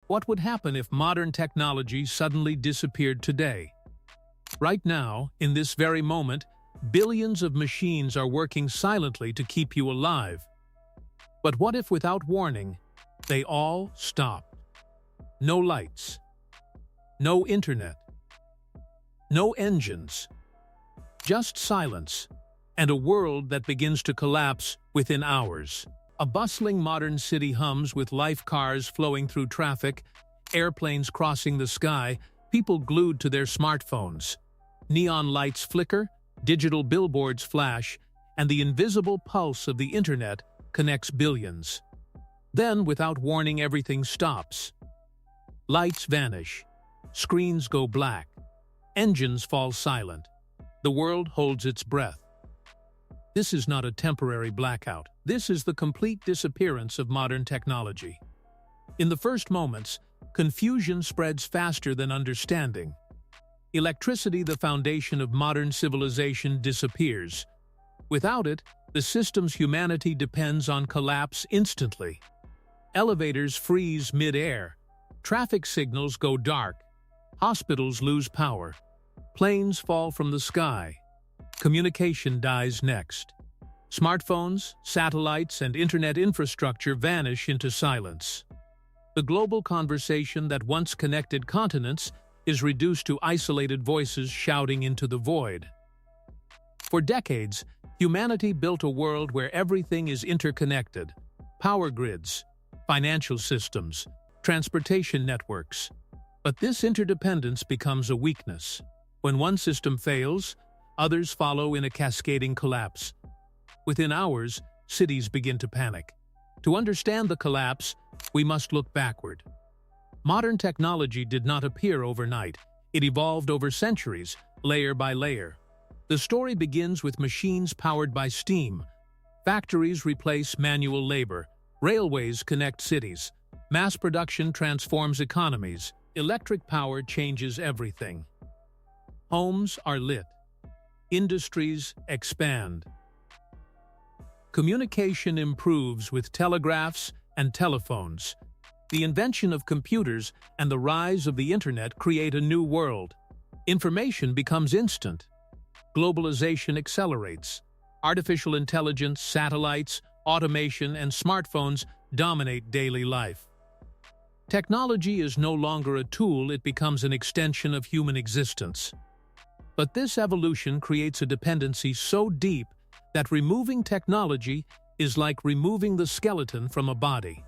What would happen if modern technology suddenly disappeared today? Right now, in this very moment, billions of machines are working silently to keep you alive. But what if, without warning, they all stop? No lights, no internet, no engines, just silence, and a world that begins to collapse within hours. A bustling modern city hums with life, cars flowing through traffic, airplanes crossing the sky, people glued to their smartphones. Neon lights flicker, digital billboards flash, and the invisible pulse of the internet connects billions. Then, without warning, everything stops. Lights vanish, screens go black, engines fall silent. The world holds its breath. This is not a temporary blackout. This is the complete disappearance of modern technology. In the first moments, confusion spreads faster than understanding. Electricity, the foundation of modern civilization, disappears. Without it, the systems humanity depends on collapse instantly. Elevators freeze mid-air. Traffic signals go dark. Hospitals lose power. Planes fall from the sky. Communication dies next. Smartphones, satellites, and internet infrastructure vanish into silence. The global conversation that once connected continents is reduced to isolated voices shouting into the void. For decades, humanity built a world where everything is interconnected: power grids, financial systems, transportation networks. But this interdependence becomes a weakness. When one system fails, others follow in a cascading collapse. Within hours, cities begin to panic. To understand the collapse, we must look backward. Modern technology did not appear overnight. It evolved over centuries, layer by layer. The story begins with machines powered by steam. Factories replace manual labor. Railways connect cities. Mass production transforms economies. Electric power changes everything. Homes are lit. Industries expand. Communication improves with telegraphs and telephones. The invention of computers and the rise of the internet create a new world. Information becomes instant. Globalization accelerates. Artificial intelligence, satellites, automation, and smartphones dominate daily life. Technology is no longer a tool, it becomes an extension of human existence. But this evolution creates a dependency so deep that removing technology is like removing the skeleton from a body.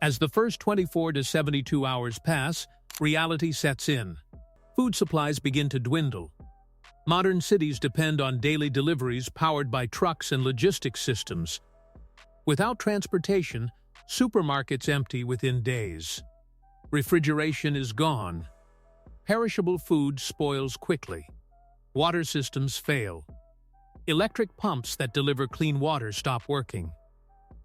As the first 24 to 72 hours pass, reality sets in. Food supplies begin to dwindle. Modern cities depend on daily deliveries powered by trucks and logistics systems. Without transportation, supermarkets empty within days. Refrigeration is gone. Perishable food spoils quickly. Water systems fail. Electric pumps that deliver clean water stop working.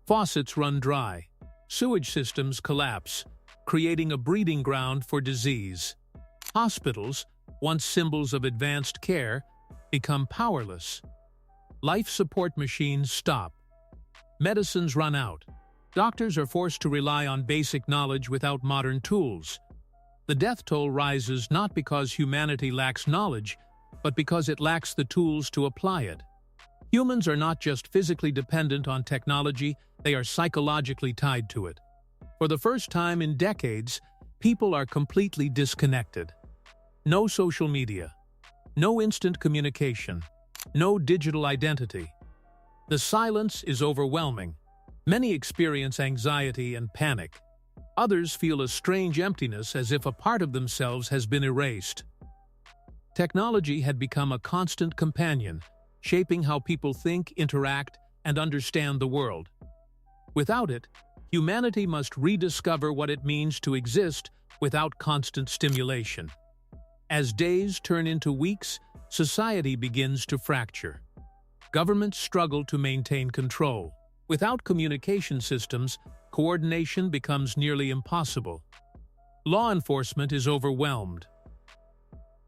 Faucets run dry. Sewage systems collapse, creating a breeding ground for disease. Hospitals, once symbols of advanced care, become powerless. Life support machines stop. Medicines run out. Doctors are forced to rely on basic knowledge without modern tools. The death toll rises not because humanity lacks knowledge, but because it lacks the tools to apply it. Humans are not just physically dependent on technology, they are psychologically tied to it. For the first time in decades, people are completely disconnected. No social media, no instant communication, no digital identity. The silence is overwhelming. Many experience anxiety and panic. Others feel a strange emptiness as if a part of themselves has been erased. Technology had become a constant companion, shaping how people think, interact, and understand the world. Without it, humanity must rediscover what it means to exist without constant stimulation. As days turn into weeks, society begins to fracture. Governments struggle to maintain control. Without communication systems, coordination becomes nearly impossible. Law enforcement is overwhelmed.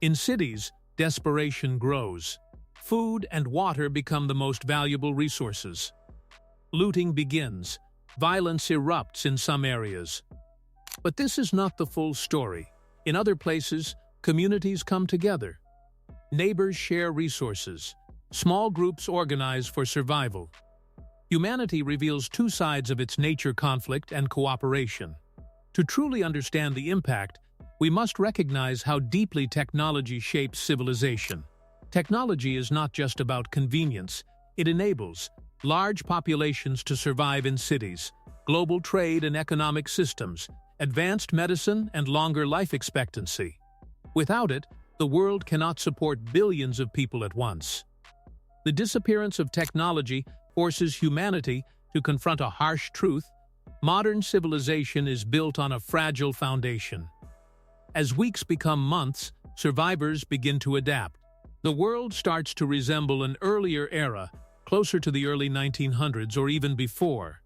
In cities, desperation grows. Food and water become the most valuable resources. Looting begins. Violence erupts in some areas. But this is not the full story. In other places, communities come together. Neighbors share resources. Small groups organize for survival. Humanity reveals two sides of its nature: conflict and cooperation. To truly understand the impact, we must recognize how deeply technology shapes civilization. Technology is not just about convenience. It enables large populations to survive in cities, global trade and economic systems, advanced medicine, and longer life expectancy. Without it, the world cannot support billions of people at once. The disappearance of technology forces humanity to confront a harsh truth: modern civilization is built on a fragile foundation. As weeks become months, survivors begin to adapt. The world starts to resemble an earlier era, closer to the early 1900s or even before.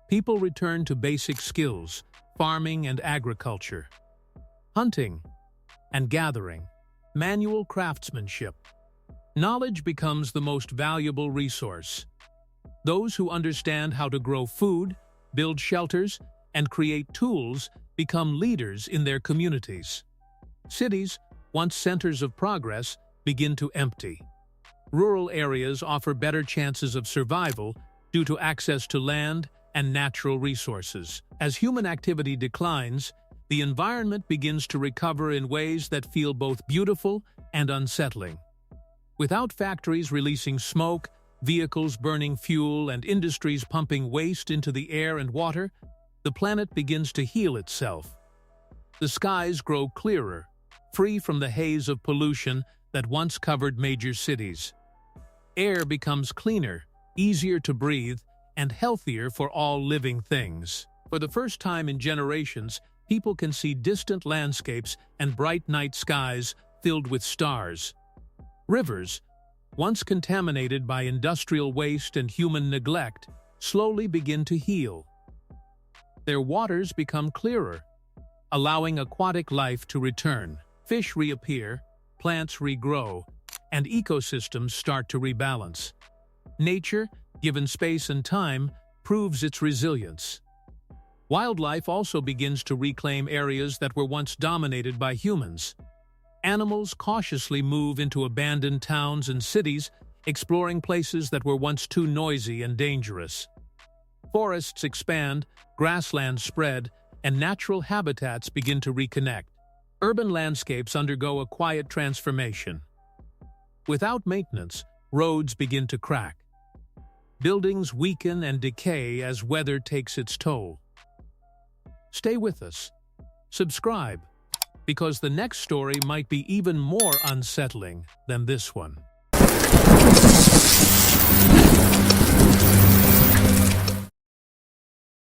People return to basic skills: farming and agriculture, hunting and gathering, manual craftsmanship. Knowledge becomes the most valuable resource. Those who understand how to grow food, build shelters, and create tools become leaders in their communities. Cities, once centers of progress, begin to empty. Rural areas offer better chances of survival due to access to land and natural resources. As human activity declines, the environment begins to recover in ways that feel both beautiful and unsettling. Without factories releasing smoke, vehicles burning fuel, and industries pumping waste into the air and water, the planet begins to heal itself. The skies grow clearer, free from the haze of pollution that once covered major cities. Air becomes cleaner, easier to breathe, and healthier for all living things. For the first time in generations, people can see distant landscapes and bright night skies filled with stars. Rivers, once contaminated by industrial waste and human neglect, slowly begin to heal. Their waters become clearer, allowing aquatic life to return. Fish reappear, plants regrow, and ecosystems start to rebalance. Nature, given space and time, proves its resilience. Wildlife also begins to reclaim areas that were once dominated by humans. Animals cautiously move into abandoned towns and cities, exploring places that were once too noisy and dangerous. Forests expand, grasslands spread, and natural habitats begin to reconnect. Urban landscapes undergo a quiet transformation. Without maintenance, roads begin to crack. Buildings weaken and decay as weather takes its toll. Stay with us. Subscribe, because the next story might be even more unsettling than this one.